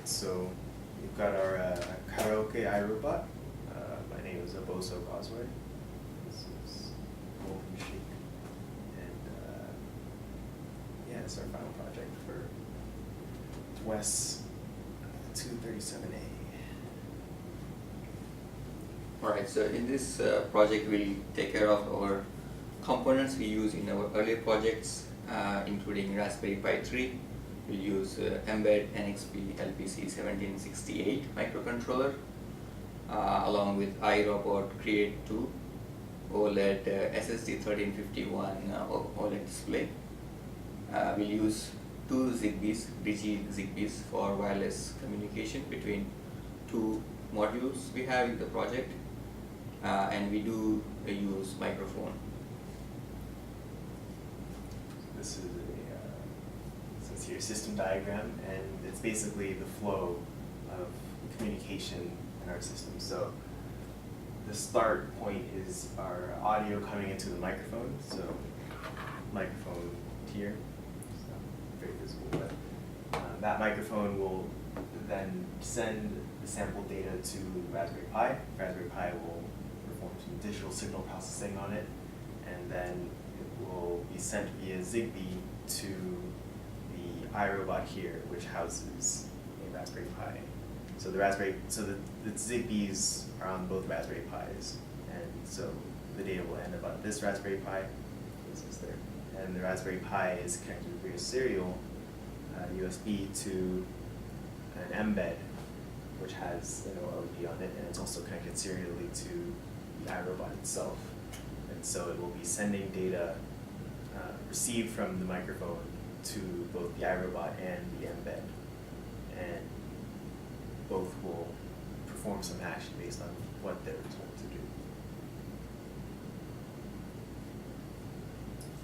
So we've got our Karaoke iRobot. My name is Aboso Gosway. This is Golden Sheik. And yeah, it's our final project for WES 237A. Alright, so in this project we'll take care of our components we use in our earlier projects, including Raspberry Pi 3. We'll use Mbed NXP LPC1768 microcontroller, along with iRobot Create 2 OLED SSD1351 OLED display. We'll use two Zigbees, Zigbees for wireless communication between two modules we have in the project, and we do use microphone. This is your system diagram, and it's basically the flow of communication in our system. So the start point is our audio coming into the microphone. So microphone here, it's not very visible, but that microphone will then send the sample data to Raspberry Pi. Raspberry Pi will perform some digital signal processing on it, and then it will be sent via Zigbee to the iRobot here, which houses a Raspberry Pi. So the Zigbees are on both Raspberry Pis, and so the data will end up on this Raspberry Pi. This is there, and the Raspberry Pi is connected via serial USB to an Mbed, which has an OLED on it, and it's also connected serially to the iRobot itself. And so it will be sending data received from the microphone to both the iRobot and the Mbed, and both will perform some action based on what they're told to do.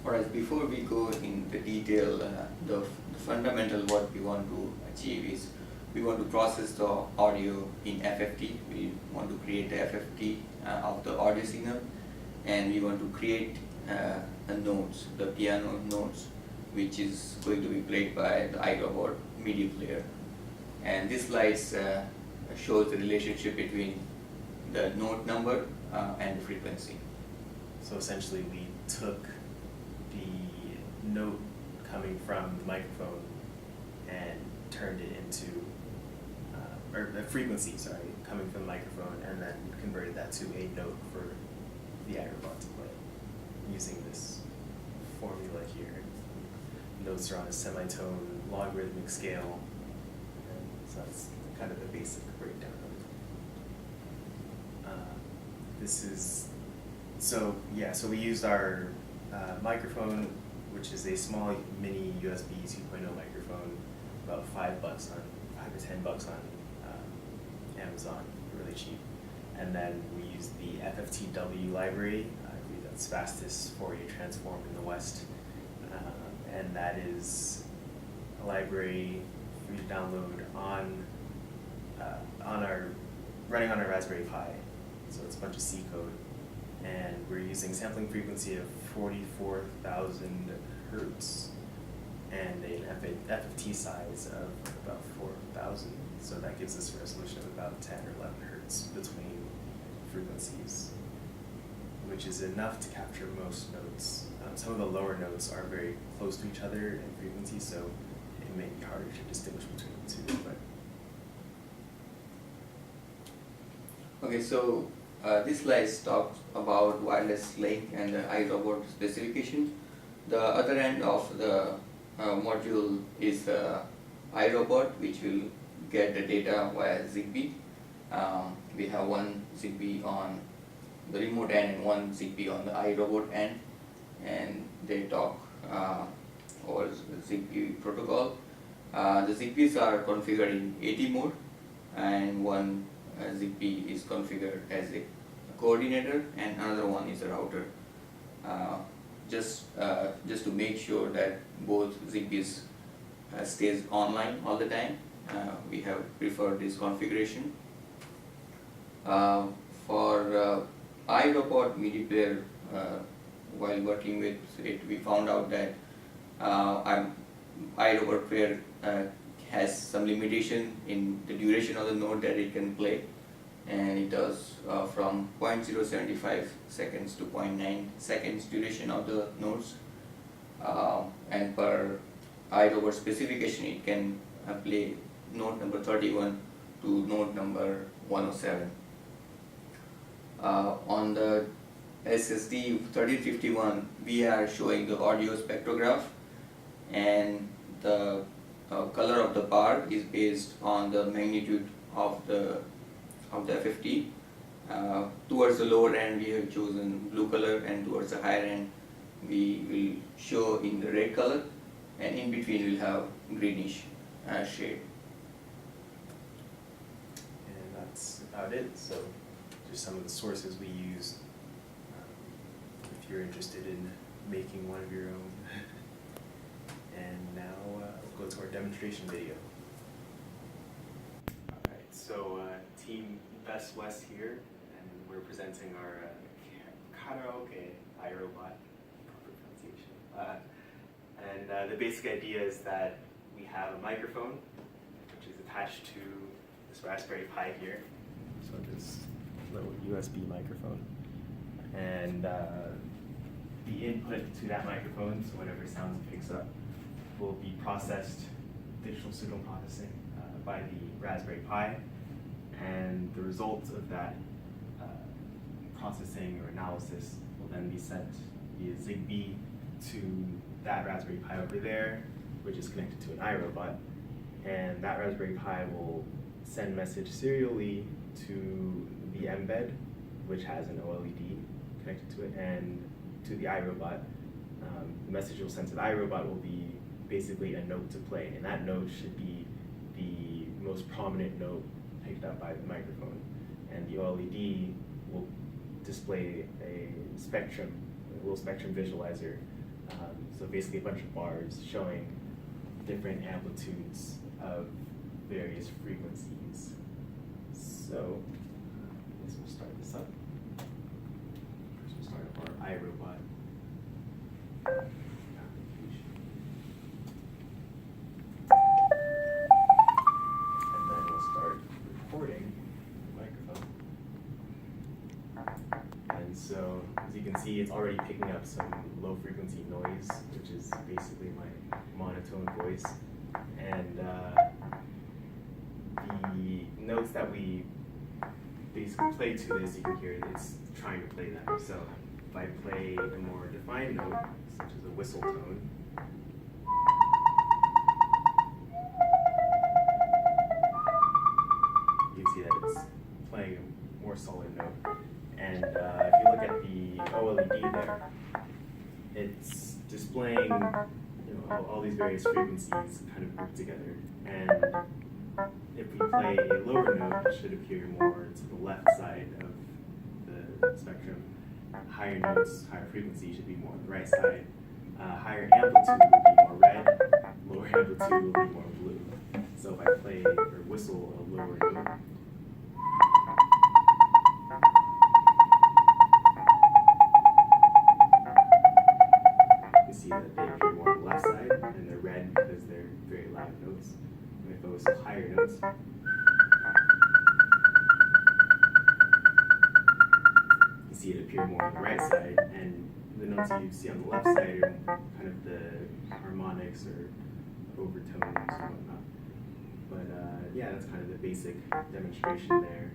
Alright, before we go into detail, the fundamental what we want to achieve is we want to process the audio in FFT. We want to create a FFT of the audio signal, and we want to create the notes, the piano notes, which is going to be played by the iRobot MIDI player. And this slides shows the relationship between the note number and the frequency. So essentially we took the note coming from the microphone and turned it into, or the frequency, sorry, coming from the microphone, and then converted that to a note for the iRobot to play using this formula here. Notes are on a semitone logarithmic scale, and so that's kind of the basic breakdown of it. This is, so yeah, so we used our microphone, which is a small mini USB 2.0 microphone, about $5 on, $5 to $10 on Amazon, really cheap. And then we used the FFTW library. I believe that's fastest Fourier transform in the West. And that is a library for you to download running on our Raspberry Pi. So it's a bunch of C code. And we're using sampling frequency of 44,000 hertz and an FFT size of about 4,000. So that gives us a resolution of about 10 or 11 hertz between frequencies, which is enough to capture most notes. Some of the lower notes are very close to each other in frequency, so it may be harder to distinguish between the two. But Okay, so this slide talks about wireless link and the iRobot specification. The other end of the module is iRobot, which will get the data via Zigbee. We have one Zigbee on the remote end and one Zigbee on the iRobot end, and they talk over the Zigbee protocol. The Zigbees are configured in AT mode, and one Zigbee is configured as a coordinator, and another one is a router. Just to make sure that both Zigbees stays online all the time, we have preferred this configuration. For iRobot MIDI player, while working with it, we found out that iRobot player has some limitation in the duration of the note that it can play, and it does from 0.075 seconds to 0.9 seconds duration of the notes, and per iRobot specification it can play note number 31 to note number 107. On the SSD 1351 we are showing the audio spectrograph, and the color of the bar is based on the magnitude of the FFT. Towards the lower end we have chosen blue color, and towards the higher end we will show in the red color, and in between we'll have greenish shade. And that's about it. So just some of the sources we use if you're interested in making one of your own. And now we'll go to our demonstration video. Alright, so Team WES here, and we're presenting our Karaoke iRobot, proper pronunciation. And the basic idea is that we have a microphone which is attached to this Raspberry Pi here, so this little USB microphone, and the input to that microphone, so whatever sounds it picks up, will be processed, digital signal processing, by the Raspberry Pi, and the results of that processing or analysis will then be sent via Zigbee to that Raspberry Pi over there, which is connected to an iRobot, and that Raspberry Pi will send message serially to the embed, which has an OLED connected to it, and to the iRobot. The message you'll send to the iRobot will be basically a note to play, and that note should be the most prominent note picked up by the microphone, and the OLED will display a spectrum, a little spectrum visualizer, so basically a bunch of bars showing different amplitudes of various frequencies. So I guess we'll start this up. First we'll start up our iRobot application. And then we'll start recording the microphone. And so as you can see, it's already picking up some low frequency noise, which is basically my monotone voice. And the notes that we basically play to this, you can hear it's trying to play them. So if I play a more defined note, such as a whistle tone, you can see that it's playing a more solid note. And if you look at the OLED there, it's displaying all these various frequencies kind of grouped together. And if we play a lower note, it should appear more to the left side of the spectrum. Higher notes, higher frequency should be more on the right side. Higher amplitude will be more red, lower amplitude will be more blue. So if I play or whistle a lower note, you see that they appear more on the left side, and they're red because they're very loud notes. And if I whistle higher notes, you see it appear more on the right side, and the notes you see on the left side are kind of the harmonics or overtones and whatnot. But yeah, that's kind of the basic demonstration there.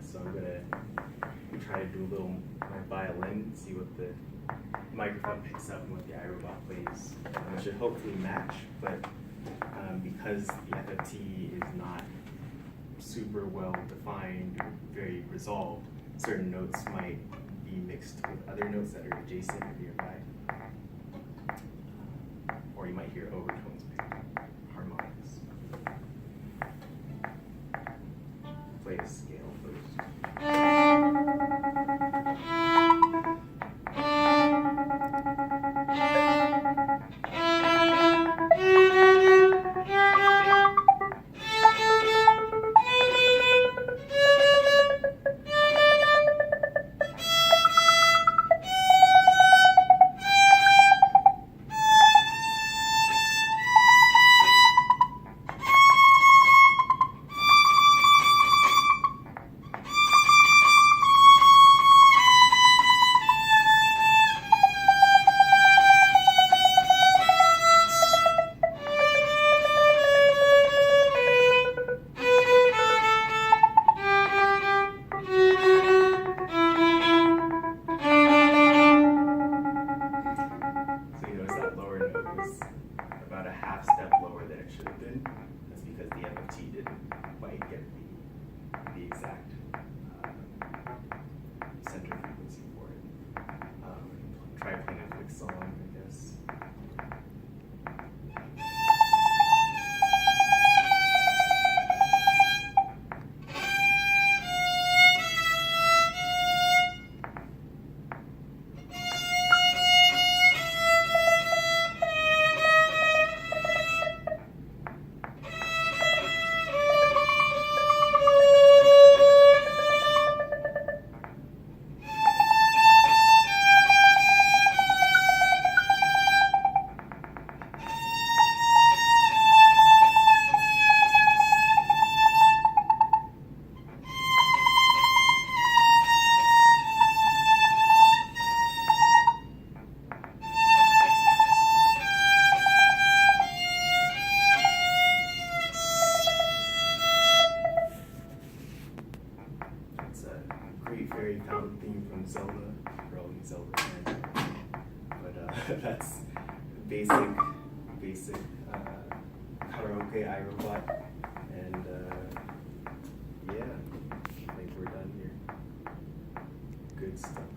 So I'm gonna try to do a little my violin, see what the microphone picks up and what the iRobot plays. It should hopefully match, but because the FFT is not super well defined or very resolved, certain notes might be mixed with other notes that are adjacent or nearby. Or you might hear overtones picked up, harmonics. Play a scale first. half step lower than it should have been. That's because the MFT didn't quite get the exact center frequency for it. Try playing a quick song, I guess. It's a great fairy fountain theme from Zelda. We're all Zelda fans. But that's basic karaoke iRobot. And yeah, I think we're done here. Good stuff.